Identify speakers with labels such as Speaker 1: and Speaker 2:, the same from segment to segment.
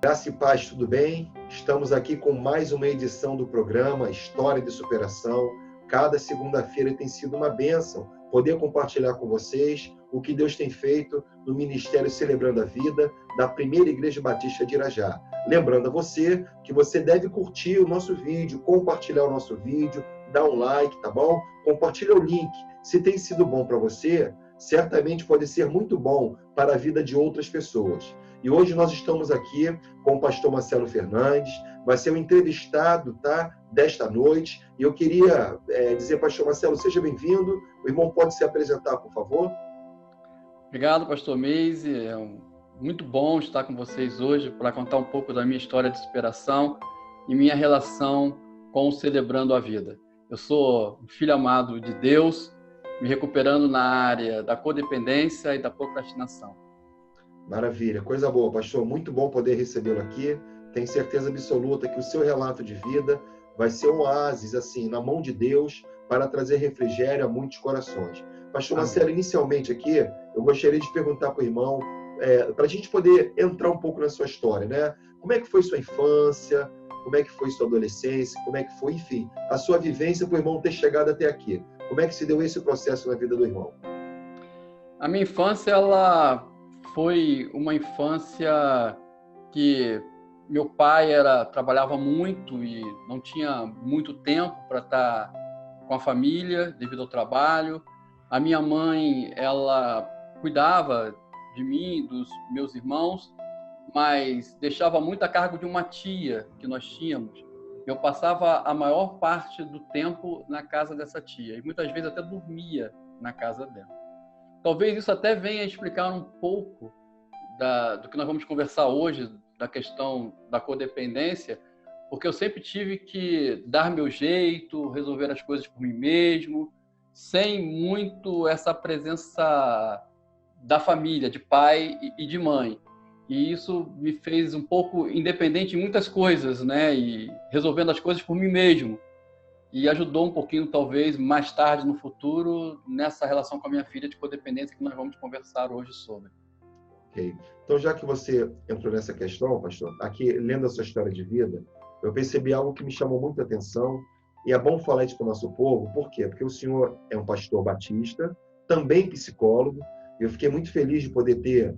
Speaker 1: Graça e paz, tudo bem? Estamos aqui com mais uma edição do programa História de Superação. Cada segunda-feira tem sido uma bênção poder compartilhar com vocês o que Deus tem feito no Ministério Celebrando a Vida da Primeira Igreja Batista de Irajá. Lembrando a você que você deve curtir o nosso vídeo, compartilhar o nosso vídeo, dar um like, tá bom? Compartilha o link. Se tem sido bom para você, certamente pode ser muito bom para a vida de outras pessoas. E hoje nós estamos aqui com o pastor Marcelo Fernandes, vai ser o entrevistado, tá, desta noite. E eu queria dizer, pastor Marcelo, seja bem-vindo. O irmão pode se apresentar, por favor?
Speaker 2: Obrigado, pastor Meise. É muito bom estar com vocês hoje para contar um pouco da minha história de superação e minha relação com o Celebrando a Vida. Eu sou um filho amado de Deus, me recuperando na área da codependência e da procrastinação.
Speaker 1: Maravilha, coisa boa, pastor. Muito bom poder recebê-lo aqui. Tenho certeza absoluta que o seu relato de vida vai ser um oásis, assim, na mão de Deus, para trazer refrigério a muitos corações. Pastor Marcelo, inicialmente aqui, eu gostaria de perguntar para o irmão, para a gente poder entrar um pouco na sua história, né? Como é que foi sua infância? Como é que foi sua adolescência? Como é que foi, enfim, a sua vivência para o irmão ter chegado até aqui? Como é que se deu esse processo na vida do irmão?
Speaker 2: A minha infância, ela foi uma infância que meu pai trabalhava muito e não tinha muito tempo para estar com a família devido ao trabalho. A minha mãe, ela cuidava de mim, dos meus irmãos, mas deixava muito a cargo de uma tia que nós tínhamos. Eu passava a maior parte do tempo na casa dessa tia e muitas vezes até dormia na casa dela. Talvez isso até venha explicar um pouco do que nós vamos conversar hoje, da questão da codependência, porque eu sempre tive que dar meu jeito, resolver as coisas por mim mesmo, sem muito essa presença da família, de pai e de mãe. E isso me fez um pouco independente em muitas coisas, né? E resolvendo as coisas por mim mesmo. E ajudou um pouquinho, talvez, mais tarde, no futuro, nessa relação com a minha filha de codependência que nós vamos conversar hoje sobre.
Speaker 1: Ok. Então, já que você entrou nessa questão, pastor, aqui, lendo a sua história de vida, eu percebi algo que me chamou muita atenção, e é bom falar isso para o nosso povo. Por quê? Porque o senhor é um pastor batista, também psicólogo, e eu fiquei muito feliz de poder ter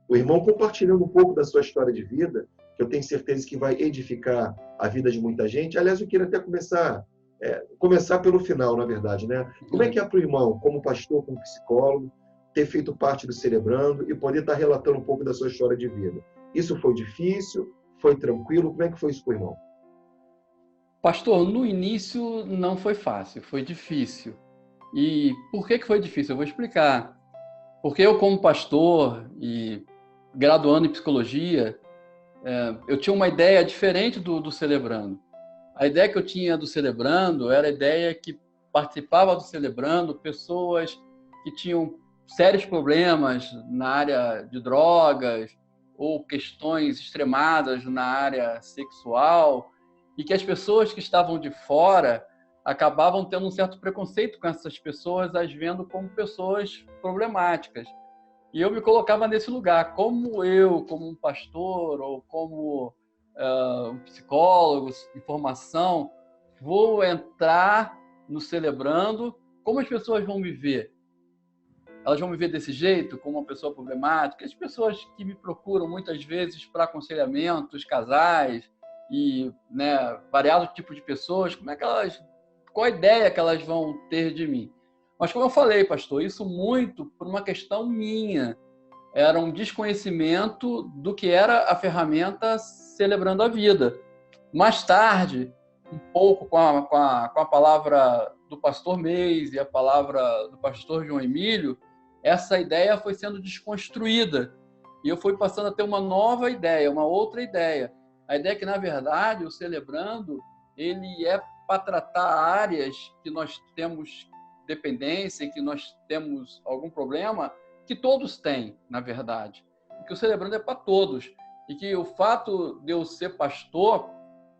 Speaker 1: o irmão compartilhando um pouco da sua história de vida, que eu tenho certeza que vai edificar a vida de muita gente. Aliás, eu queria até começar pelo final, na verdade, né? Como é que é para o irmão, como pastor, como psicólogo, ter feito parte do Celebrando e poder estar relatando um pouco da sua história de vida? Isso foi difícil? Foi tranquilo? Como é que foi isso para o irmão?
Speaker 2: Pastor, no início não foi fácil, foi difícil. E por que foi difícil? Eu vou explicar. Porque eu, como pastor e graduando em psicologia, eu tinha uma ideia diferente do Celebrando. A ideia que eu tinha do Celebrando era a ideia que participava do Celebrando pessoas que tinham sérios problemas na área de drogas ou questões extremadas na área sexual e que as pessoas que estavam de fora acabavam tendo um certo preconceito com essas pessoas, as vendo como pessoas problemáticas. E eu me colocava nesse lugar, como um pastor ou como um psicólogo de formação, vou entrar no Celebrando, como as pessoas vão me ver? Elas vão me ver desse jeito, como uma pessoa problemática? As pessoas que me procuram muitas vezes para aconselhamentos, casais e, né, variados tipos de pessoas, qual a ideia que elas vão ter de mim? Mas como eu falei, pastor, isso muito por uma questão minha. Era um desconhecimento do que era a ferramenta Celebrando a Vida. Mais tarde, um pouco com a palavra do pastor Meis e a palavra do pastor João Emílio, essa ideia foi sendo desconstruída. E eu fui passando a ter uma nova ideia, uma outra ideia. A ideia é que, na verdade, o Celebrando, ele é para tratar áreas que nós temos dependência e que nós temos algum problema, que todos têm, na verdade. E que o Celebrando é para todos. E que o fato de eu ser pastor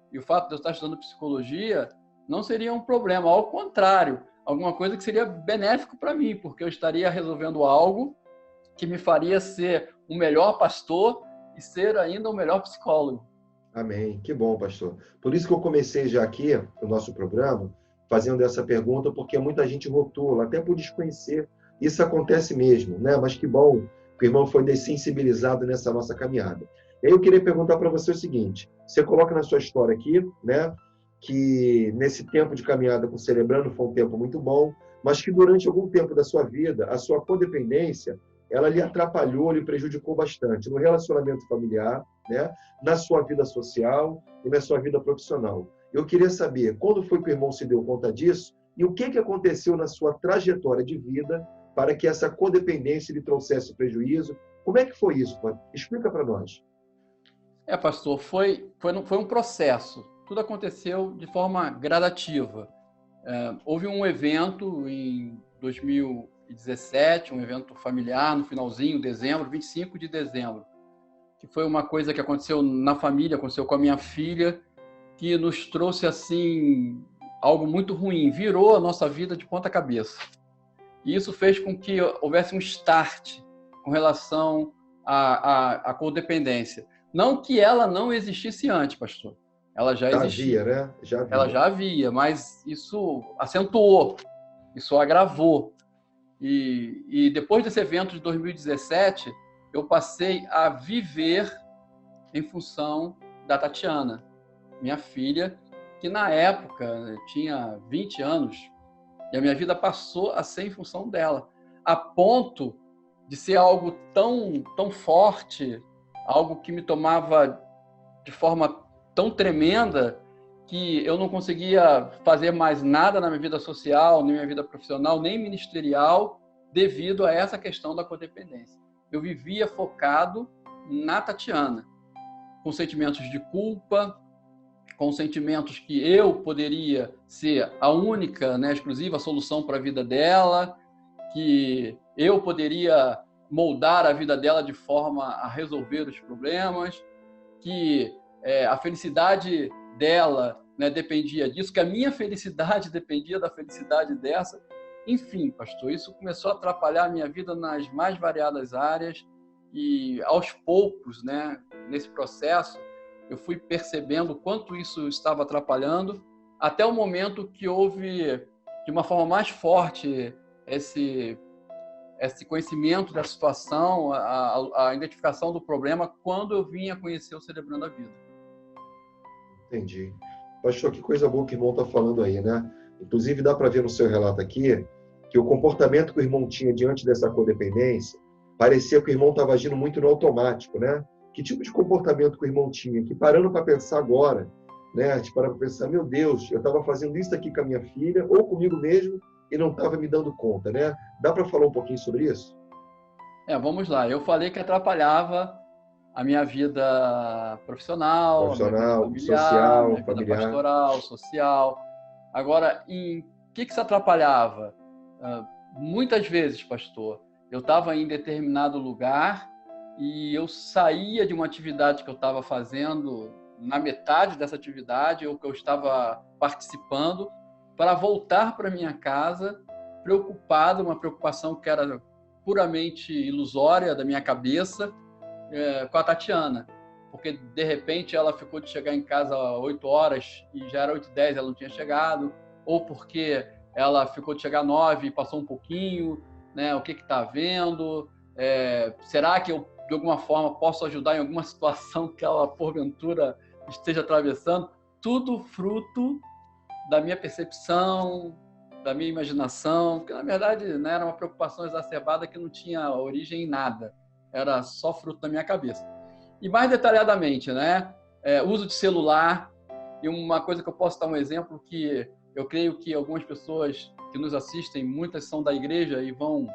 Speaker 2: e o fato de eu estar estudando psicologia não seria um problema. Ao contrário, alguma coisa que seria benéfico para mim, porque eu estaria resolvendo algo que me faria ser um melhor pastor e ser ainda o melhor psicólogo.
Speaker 1: Amém. Que bom, pastor. Por isso que eu comecei já aqui o nosso programa fazendo essa pergunta, porque muita gente rotula, até por desconhecer. Isso acontece mesmo, né? Mas que bom que o irmão foi dessensibilizado nessa nossa caminhada. E aí eu queria perguntar para você o seguinte: você coloca na sua história aqui, né, que nesse tempo de caminhada com o Celebrando foi um tempo muito bom, mas que durante algum tempo da sua vida, a sua codependência, ela lhe atrapalhou, lhe prejudicou bastante no relacionamento familiar, né, na sua vida social e na sua vida profissional. Eu queria saber quando foi que o irmão se deu conta disso e o que aconteceu na sua trajetória de vida para que essa codependência lhe trouxesse prejuízo. Como é que foi isso? Explica para nós.
Speaker 2: Pastor, foi um processo. Tudo aconteceu de forma gradativa. Houve um evento em 2017, um evento familiar no finalzinho, dezembro, 25 de dezembro, que foi uma coisa que aconteceu na família, aconteceu com a minha filha, que nos trouxe assim algo muito ruim, virou a nossa vida de ponta cabeça. E isso fez com que houvesse um start com relação à codependência. Não que ela não existisse antes, pastor. Ela já existia.
Speaker 1: Havia, né? Já havia.
Speaker 2: Ela já havia, mas isso acentuou, isso agravou. E depois desse evento de 2017, eu passei a viver em função da Tatiana, minha filha, que na época tinha 20 anos, e a minha vida passou a ser em função dela, a ponto de ser algo tão forte, algo que me tomava de forma tão tremenda que eu não conseguia fazer mais nada na minha vida social, nem na minha vida profissional, nem ministerial, devido a essa questão da codependência. Eu vivia focado na Tatiana, com sentimentos de culpa, com sentimentos que eu poderia ser a única, né, exclusiva solução para a vida dela, que eu poderia moldar a vida dela de forma a resolver os problemas, que a felicidade dela, né, dependia disso, que a minha felicidade dependia da felicidade dessa. Enfim, pastor, isso começou a atrapalhar a minha vida nas mais variadas áreas e, aos poucos, né, nesse processo, eu fui percebendo o quanto isso estava atrapalhando, até o momento que houve, de uma forma mais forte, esse conhecimento da situação, a identificação do problema, quando eu vim a conhecer o Celebrando a Vida.
Speaker 1: Entendi. Pastor, que coisa boa que o irmão está falando aí, né? Inclusive, dá para ver no seu relato aqui que o comportamento que o irmão tinha diante dessa codependência parecia que o irmão estava agindo muito no automático, né? Que tipo de comportamento que o irmão tinha? Que parando para pensar agora, né? A gente para pensar, meu Deus, eu estava fazendo isso aqui com a minha filha ou comigo mesmo e não estava me dando conta, né? Dá para falar um pouquinho sobre isso?
Speaker 2: Vamos lá. Eu falei que atrapalhava a minha vida profissional, a minha vida familiar,
Speaker 1: social,
Speaker 2: a minha vida pastoral, social. Agora, em que isso atrapalhava? Muitas vezes, pastor, eu estava em determinado lugar e eu saía de uma atividade que eu estava fazendo, na metade dessa atividade, ou que eu estava participando, para voltar para minha casa preocupado, uma preocupação que era puramente ilusória da minha cabeça, com a Tatiana, porque de repente ela ficou de chegar em casa às 8 horas e já era 8h10, ela não tinha chegado, ou porque ela ficou de chegar às 9 e passou um pouquinho, né? O que está havendo? Será que eu, de alguma forma, posso ajudar em alguma situação que ela, porventura, esteja atravessando? Tudo fruto da minha percepção, da minha imaginação, que na verdade, né, era uma preocupação exacerbada que não tinha origem em nada. Era só fruto da minha cabeça. E mais detalhadamente, né? Uso de celular. E uma coisa que eu posso dar um exemplo que eu creio que algumas pessoas que nos assistem, muitas são da igreja e vão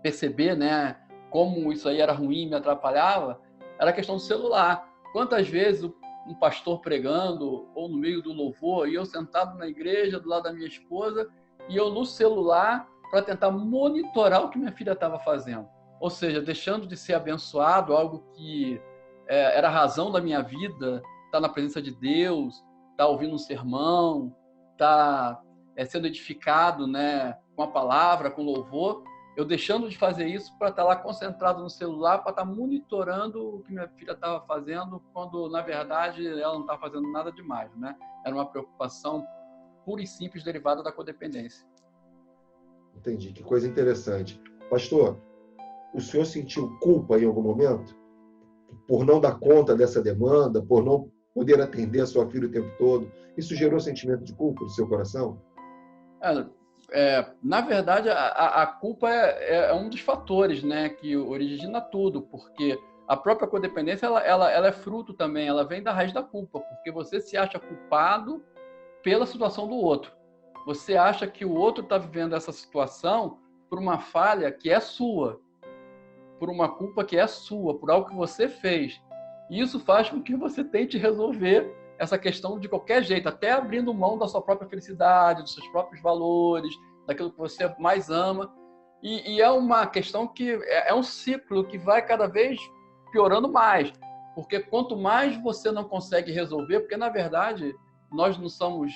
Speaker 2: perceber, né, como isso aí era ruim, me atrapalhava, era a questão do celular. Quantas vezes um pastor pregando ou no meio do louvor e eu sentado na igreja do lado da minha esposa e eu no celular para tentar monitorar o que minha filha estava fazendo. Ou seja, deixando de ser abençoado, algo que era a razão da minha vida, estar na presença de Deus, estar ouvindo um sermão, estar sendo edificado, né, com a palavra, com louvor. eu deixando de fazer isso para estar lá concentrado no celular, para estar monitorando o que minha filha estava fazendo, quando, na verdade, ela não estava fazendo nada demais, né? Era uma preocupação pura e simples derivada da codependência.
Speaker 1: Entendi, que coisa interessante. Pastor, o senhor sentiu culpa em algum momento? Por não dar conta dessa demanda, por não poder atender a sua filha o tempo todo? Isso gerou sentimento de culpa no seu coração?
Speaker 2: Na verdade, a culpa é um dos fatores, né, que origina tudo, porque a própria codependência ela é fruto também, ela vem da raiz da culpa, porque você se acha culpado pela situação do outro. Você acha que o outro está vivendo essa situação por uma falha que é sua, por uma culpa que é sua, por algo que você fez. E isso faz com que você tente resolver essa questão de qualquer jeito, até abrindo mão da sua própria felicidade, dos seus próprios valores, daquilo que você mais ama. E é uma questão que é um ciclo que vai cada vez piorando mais, porque quanto mais você não consegue resolver, porque na verdade nós não somos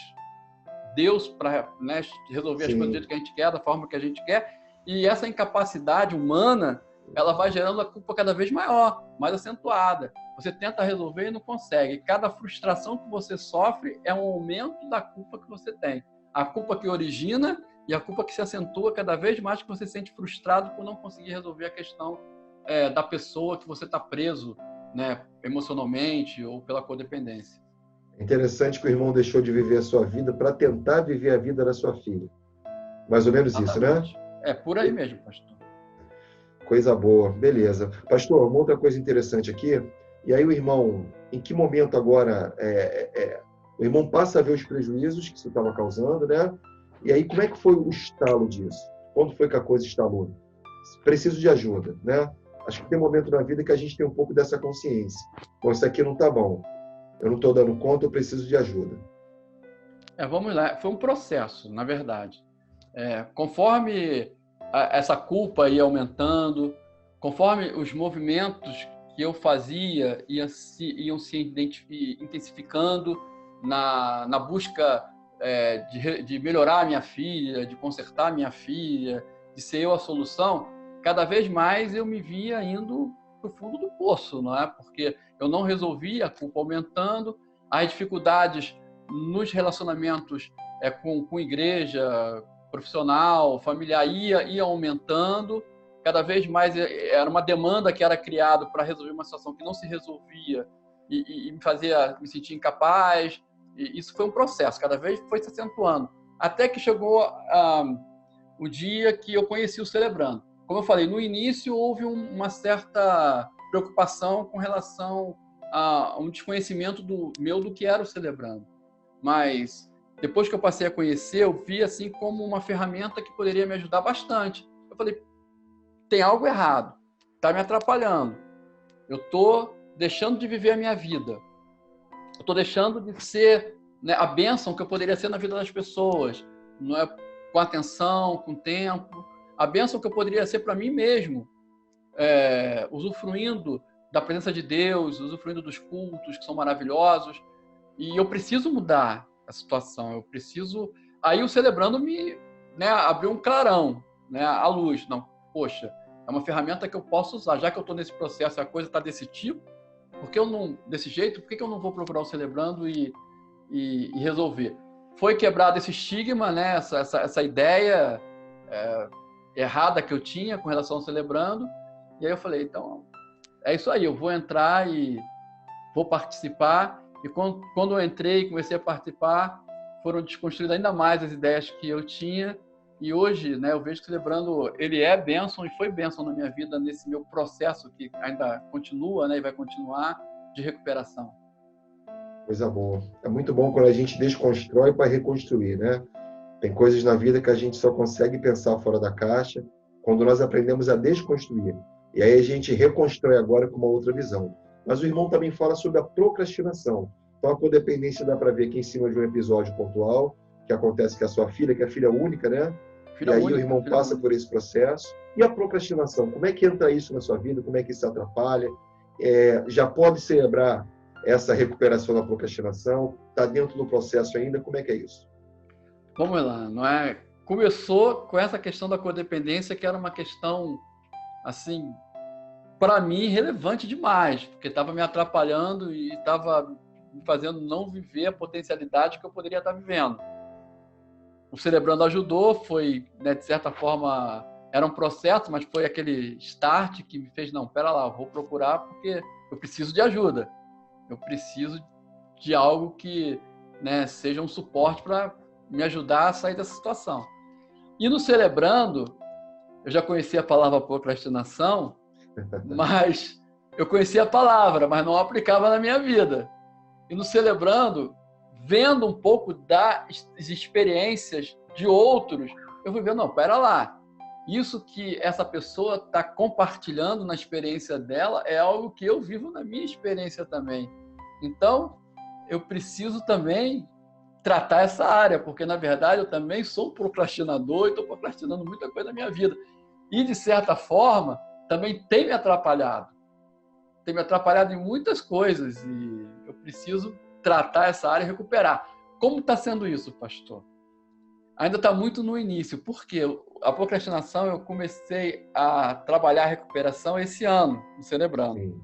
Speaker 2: Deus para, né, resolver as coisas do jeito que a gente quer, da forma que a gente quer, e essa incapacidade humana ela vai gerando a culpa cada vez maior, mais acentuada. Você tenta resolver e não consegue. Cada frustração que você sofre é um aumento da culpa que você tem. A culpa que origina e a culpa que se acentua cada vez mais que você se sente frustrado por não conseguir resolver a questão da pessoa que você está preso, né, emocionalmente ou pela codependência.
Speaker 1: É interessante que o irmão deixou de viver a sua vida para tentar viver a vida da sua filha. Mais ou menos
Speaker 2: Exatamente.
Speaker 1: Isso, né?
Speaker 2: É por aí mesmo, pastor.
Speaker 1: Coisa boa, beleza. Pastor, uma outra coisa interessante aqui, e aí o irmão, em que momento agora o irmão passa a ver os prejuízos que isso estava causando, né? E aí como é que foi o estalo disso? Quando foi que a coisa estalou? Preciso de ajuda, né? Acho que tem um momento na vida que a gente tem um pouco dessa consciência. Bom, isso aqui não está bom. Eu não estou dando conta, eu preciso de ajuda.
Speaker 2: Vamos lá. Foi um processo, na verdade. Conforme essa culpa ia aumentando, conforme os movimentos que eu fazia iam se intensificando na busca de melhorar a minha filha, de consertar a minha filha, de ser eu a solução, cada vez mais eu me via indo para o fundo do poço, não é? Porque eu não resolvia, a culpa aumentando, as dificuldades nos relacionamentos com igreja, profissional, familiar, ia aumentando, cada vez mais era uma demanda que era criada para resolver uma situação que não se resolvia e me fazia me sentir incapaz. E isso foi um processo, cada vez foi se acentuando, até que chegou o dia que eu conheci o Celebrando. Como eu falei, no início houve uma certa preocupação com relação a um desconhecimento do que era o Celebrando, mas depois que eu passei a conhecer, eu vi assim como uma ferramenta que poderia me ajudar bastante. Eu falei, tem algo errado, está me atrapalhando. Eu estou deixando de viver a minha vida. Eu estou deixando de ser, né, a bênção que eu poderia ser na vida das pessoas. Não é com atenção, com tempo. A bênção que eu poderia ser para mim mesmo, usufruindo da presença de Deus, usufruindo dos cultos que são maravilhosos. E eu preciso mudar a situação, eu preciso... Aí o Celebrando me, né, abriu um clarão, né, a luz. Não, poxa, é uma ferramenta que eu posso usar, já que eu estou nesse processo, a coisa está desse tipo, porque eu não, desse jeito, por que eu não vou procurar o Celebrando e resolver? Foi quebrado esse estigma, né, essa ideia errada que eu tinha com relação ao Celebrando, e aí eu falei, então, é isso aí, eu vou entrar e vou participar. E quando eu entrei e comecei a participar, foram desconstruídas ainda mais as ideias que eu tinha. E hoje, né, eu vejo que o Celebrando, ele é bênção e foi bênção na minha vida nesse meu processo que ainda continua, né, e vai continuar, de recuperação.
Speaker 1: Coisa boa. É muito bom quando a gente desconstrói para reconstruir, né? Tem coisas na vida que a gente só consegue pensar fora da caixa quando nós aprendemos a desconstruir. E aí a gente reconstrói agora com uma outra visão. Mas o irmão também fala sobre a procrastinação. Então, a codependência dá para ver aqui em cima de um episódio pontual, que acontece com a sua filha, que é a filha única, né? E aí o irmão passa por esse processo. E a procrastinação, como é que entra isso na sua vida? Como é que isso atrapalha? Já pode celebrar essa recuperação da procrastinação? Está dentro do processo ainda? Como é que é isso?
Speaker 2: Vamos lá, não é? começou com essa questão da codependência, que era uma questão, assim, para mim, relevante demais, porque estava me atrapalhando e estava me fazendo não viver a potencialidade que eu poderia estar vivendo. O Celebrando ajudou, foi, né, de certa forma, era um processo, mas foi aquele start que me fez, não, pera lá, eu vou procurar porque eu preciso de ajuda. Eu preciso de algo que, né, seja um suporte para me ajudar a sair dessa situação. E no Celebrando, eu já conhecia a palavra procrastinação, mas eu conhecia a palavra, mas não aplicava na minha vida. E no Celebrando, vendo um pouco das experiências de outros, eu fui vendo, não, pera lá, isso que essa pessoa está compartilhando na experiência dela é algo que eu vivo na minha experiência também. Então, eu preciso também tratar essa área, porque, na verdade, eu também sou um procrastinador e estou procrastinando muita coisa na minha vida. E, de certa forma, também tem me atrapalhado. Tem me atrapalhado em muitas coisas e eu preciso tratar essa área e recuperar. Como está sendo isso, pastor? Ainda está muito no início, porque a procrastinação eu comecei a trabalhar a recuperação esse ano, no Celebrando.
Speaker 1: Sim.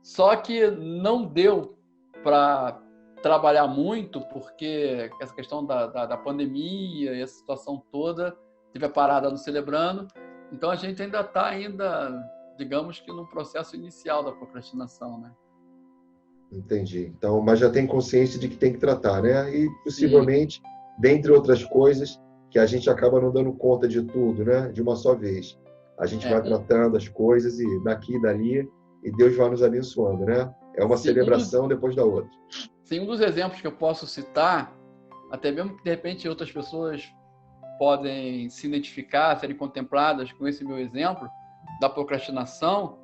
Speaker 2: Só que não deu para trabalhar muito, porque essa questão da pandemia e essa situação toda teve a parada no Celebrando. Então a gente ainda está, digamos que no processo inicial da procrastinação, né?
Speaker 1: Entendi. Então, mas já tem consciência de que tem que tratar, né? E
Speaker 2: Sim.
Speaker 1: possivelmente, dentre outras coisas, que a gente acaba não dando conta de tudo, né? De uma só vez. A gente vai tratando as coisas e daqui e dali, e Deus vai nos abençoando, né? É uma celebração depois da outra.
Speaker 2: Sim, um dos exemplos que eu posso citar, até mesmo que de repente outras pessoas podem se identificar, serem contempladas com esse meu exemplo da procrastinação,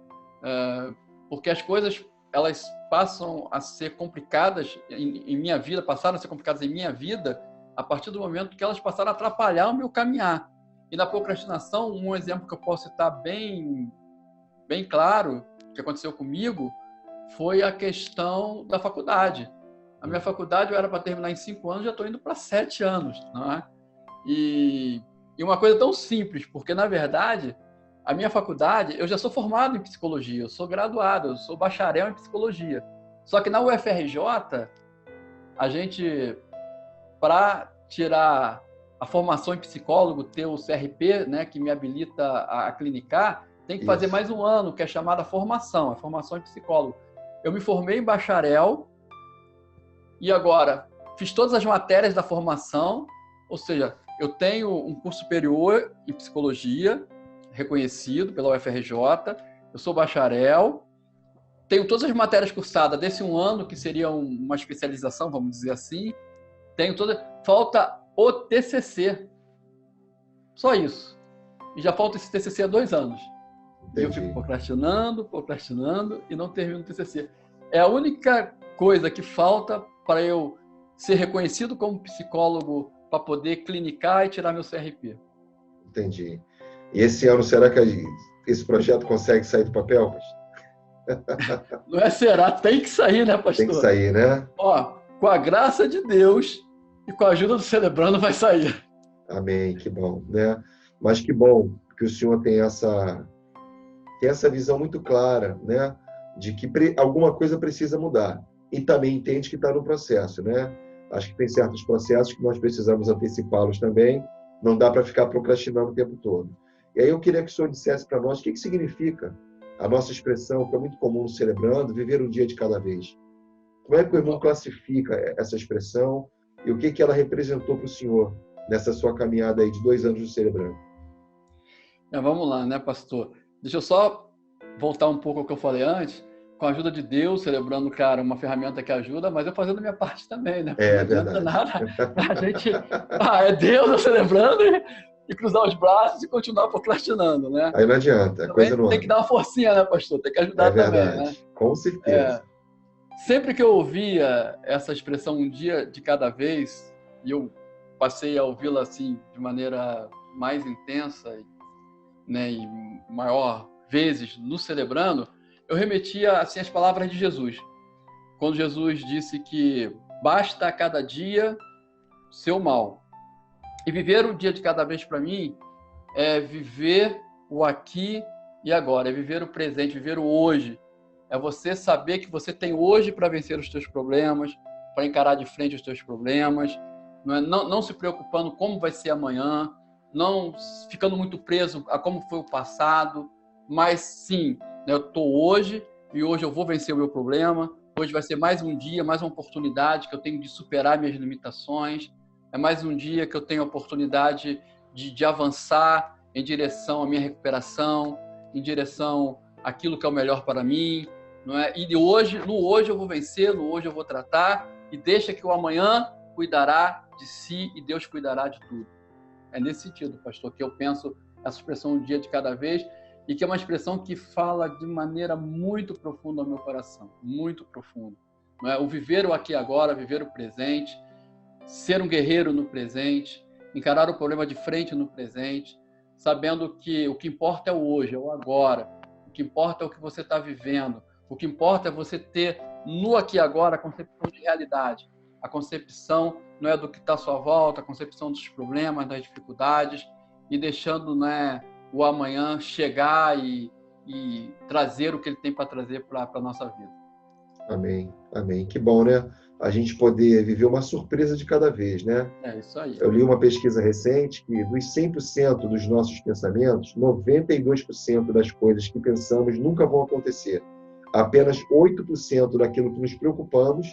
Speaker 2: porque as coisas elas passam a ser complicadas em minha vida, passaram a ser complicadas em minha vida a partir do momento que elas passaram a atrapalhar o meu caminhar. E na procrastinação, um exemplo que eu posso citar bem claro, que aconteceu comigo, foi a questão da faculdade. A minha faculdade eu era para terminar em 5 anos, já estou indo para 7 anos, não é? E uma coisa tão simples, porque, na verdade, a minha faculdade, eu já sou formado em psicologia, eu sou graduado, eu sou bacharel em psicologia. Só que na UFRJ, a gente, para tirar a formação em psicólogo, ter o CRP, né, que me habilita a clinicar, tem que fazer mais um ano, que é chamada formação, a formação em psicólogo. Eu me formei em bacharel e agora fiz todas as matérias da formação, ou seja, eu tenho um curso superior em psicologia, reconhecido pela UFRJ, eu sou bacharel, tenho todas as matérias cursadas desse um ano, que seria uma especialização, vamos dizer assim, falta o TCC, só isso. E já falta esse TCC há 2 anos. Entendi. E eu fico procrastinando e não termino o TCC. É a única coisa que falta para eu ser reconhecido como psicólogo para poder clinicar e tirar meu CRP.
Speaker 1: Entendi. E esse ano, será que esse projeto consegue sair do papel?
Speaker 2: Não é será, tem que sair, né, pastor?
Speaker 1: Tem que sair, né?
Speaker 2: Ó, com a graça de Deus e com a ajuda do Celebrando vai sair.
Speaker 1: Amém, que bom, né? Mas que bom que o senhor tem essa visão muito clara, né? De que alguma coisa precisa mudar. E também entende que está no processo, né? Acho que tem certos processos que nós precisamos antecipá-los também. Não dá para ficar procrastinando o tempo todo. E aí eu queria que o senhor dissesse para nós o que significa a nossa expressão, que é muito comum no Celebrando, viver um dia de cada vez. Como é que o irmão classifica essa expressão e o que ela representou para o senhor nessa sua caminhada aí de 2 anos no Celebrando?
Speaker 2: Vamos lá, né, pastor? Deixa eu só voltar um pouco ao que eu falei antes. Com a ajuda de Deus, Celebrando, cara, uma ferramenta que ajuda, mas eu fazendo a minha parte também, né? Porque não adianta nada a gente... é Deus, eu Celebrando e cruzar os braços e continuar procrastinando, né?
Speaker 1: Aí não adianta, coisa não anda.
Speaker 2: Tem que dar uma forcinha, né, pastor? Tem que ajudar também, né?
Speaker 1: Com certeza.
Speaker 2: Sempre que eu ouvia essa expressão um dia de cada vez, e eu passei a ouvi-la assim de maneira mais intensa, né, e maior vezes no Celebrando, eu remetia assim as palavras de Jesus. Quando Jesus disse que basta a cada dia seu mal. E viver um dia de cada vez para mim é viver o aqui e agora, é viver o presente, viver o hoje. É você saber que você tem hoje para vencer os teus problemas, para encarar de frente os teus problemas, não se preocupando como vai ser amanhã, não ficando muito preso a como foi o passado, mas sim, né, eu estou hoje e hoje eu vou vencer o meu problema, hoje vai ser mais um dia, mais uma oportunidade que eu tenho de superar minhas limitações, é mais um dia que eu tenho a oportunidade de avançar em direção à minha recuperação, em direção àquilo que é o melhor para mim, não é? E no hoje eu vou vencer, no hoje eu vou tratar, e deixa que o amanhã cuidará de si e Deus cuidará de tudo. É nesse sentido, pastor, que eu penso essa expressão um dia de cada vez, e que é uma expressão que fala de maneira muito profunda ao meu coração, muito profunda. Não é? O viver o aqui e agora, viver o presente, ser um guerreiro no presente, encarar o problema de frente no presente, sabendo que o que importa é o hoje, é o agora, o que importa é o que você está vivendo, o que importa é você ter no aqui e agora a concepção de realidade. A concepção não é do que está à sua volta, a concepção dos problemas, das dificuldades, e deixando, né, o amanhã chegar e trazer o que ele tem para trazer para a nossa vida.
Speaker 1: Amém, amém. Que bom, né? A gente poder viver uma surpresa de cada vez, né?
Speaker 2: É isso aí.
Speaker 1: Eu li uma pesquisa recente que dos 100% dos nossos pensamentos, 92% das coisas que pensamos nunca vão acontecer. Apenas 8% daquilo que nos preocupamos,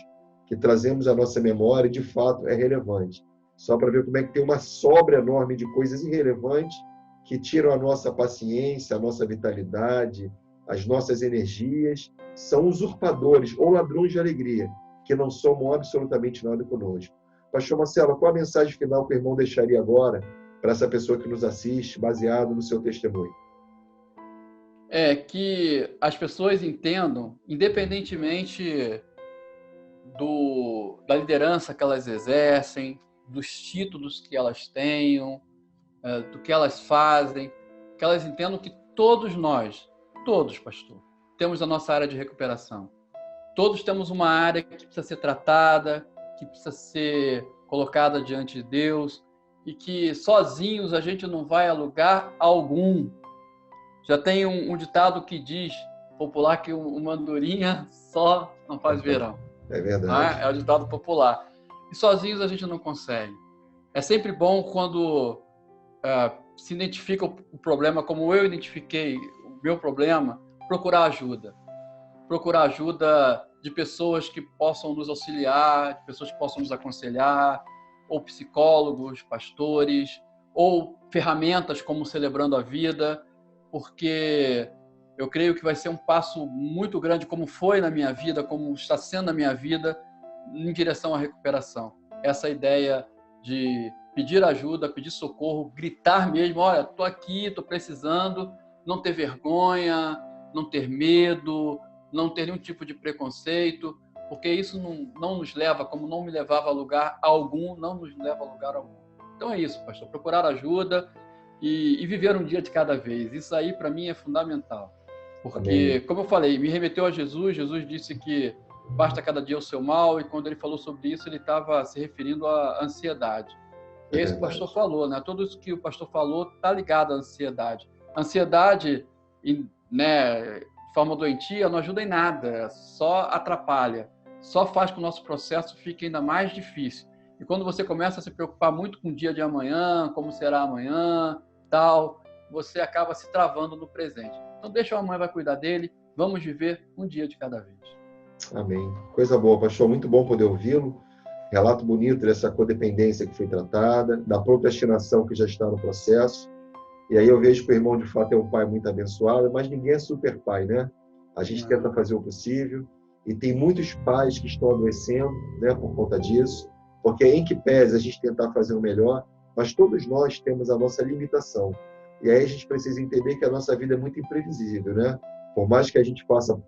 Speaker 1: que trazemos à nossa memória, de fato é relevante. Só para ver como é que tem uma sobra enorme de coisas irrelevantes que tiram a nossa paciência, a nossa vitalidade, as nossas energias, são usurpadores ou ladrões de alegria, que não somam absolutamente nada conosco. Pastor Marcelo, qual a mensagem final que o irmão deixaria agora para essa pessoa que nos assiste, baseado no seu testemunho?
Speaker 2: É que as pessoas entendam, independentemente da liderança que elas exercem, dos títulos que elas tenham, do que elas fazem, que elas entendam que todos nós, todos, pastor, temos a nossa área de recuperação. Todos temos uma área que precisa ser tratada, que precisa ser colocada diante de Deus, e que sozinhos a gente não vai a lugar algum. Já tem um ditado que diz, popular, que uma andorinha só não faz verão.
Speaker 1: É verdade.
Speaker 2: É o ditado popular. E sozinhos a gente não consegue. É sempre bom quando se identifica o problema, como eu identifiquei o meu problema, procurar ajuda. Procurar ajuda de pessoas que possam nos auxiliar, de pessoas que possam nos aconselhar, ou psicólogos, pastores, ou ferramentas como Celebrando a Vida, porque eu creio que vai ser um passo muito grande, como foi na minha vida, como está sendo na minha vida, em direção à recuperação. Essa ideia de pedir ajuda, pedir socorro, gritar mesmo, olha, estou aqui, estou precisando, não ter vergonha, não ter medo, não ter nenhum tipo de preconceito, porque isso não nos leva, como não me levava a lugar algum, não nos leva a lugar algum. Então é isso, pastor, procurar ajuda e viver um dia de cada vez. Isso aí, para mim, é fundamental. Porque,
Speaker 1: Amém.
Speaker 2: como eu falei, me remeteu a Jesus. Jesus disse que basta cada dia o seu mal, e quando ele falou sobre isso, ele estava se referindo à ansiedade. E é isso que o pastor falou, né? Tudo isso que o pastor falou está ligado à ansiedade. A ansiedade, né, de forma doentia, não ajuda em nada, só atrapalha, só faz com que o nosso processo fique ainda mais difícil. E quando você começa a se preocupar muito com o dia de amanhã, como será amanhã, tal, você acaba se travando no presente. Então deixa o amanhã vai cuidar dele, vamos viver um dia de cada vez.
Speaker 1: Amém. Coisa boa, pastor, muito bom poder ouvi-lo. Relato bonito dessa codependência que foi tratada, da procrastinação que já está no processo. E aí eu vejo que o irmão, de fato, é um pai muito abençoado, mas ninguém é super pai, né? A gente tenta fazer o possível, e tem muitos pais que estão adoecendo, né, por conta disso, porque em que pese a gente tentar fazer o melhor, mas todos nós temos a nossa limitação. E aí a gente precisa entender que a nossa vida é muito imprevisível, né? Por mais que a gente faça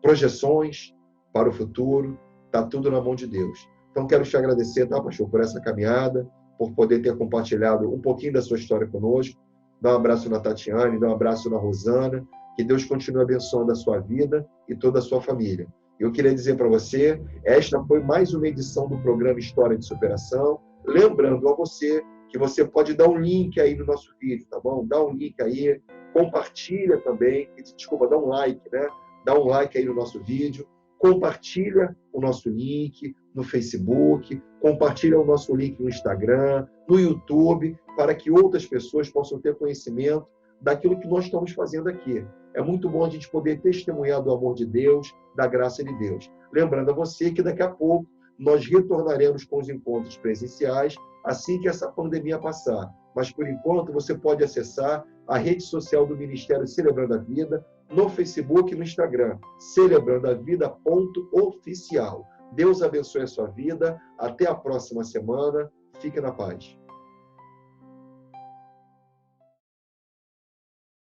Speaker 1: projeções para o futuro, está tudo na mão de Deus. Então quero te agradecer, tá, pastor, por essa caminhada, por poder ter compartilhado um pouquinho da sua história conosco. Dá um abraço na Tatiane, dá um abraço na Rosana, que Deus continue abençoando a sua vida e toda a sua família. Eu queria dizer para você, esta foi mais uma edição do programa História de Superação. Lembrando a você que você pode dar um link aí no nosso vídeo, tá bom? Dá um link aí, compartilha também, desculpa, dá um like, né? Dá um like aí no nosso vídeo, compartilha o nosso link no Facebook, compartilha o nosso link no Instagram, no YouTube, para que outras pessoas possam ter conhecimento daquilo que nós estamos fazendo aqui. É muito bom a gente poder testemunhar do amor de Deus, da graça de Deus. Lembrando a você que daqui a pouco nós retornaremos com os encontros presenciais assim que essa pandemia passar. Mas, por enquanto, você pode acessar a rede social do Ministério Celebrando a Vida, no Facebook e no Instagram, celebrandoavida.oficial. Deus abençoe a sua vida. Até a próxima semana. Fique na paz.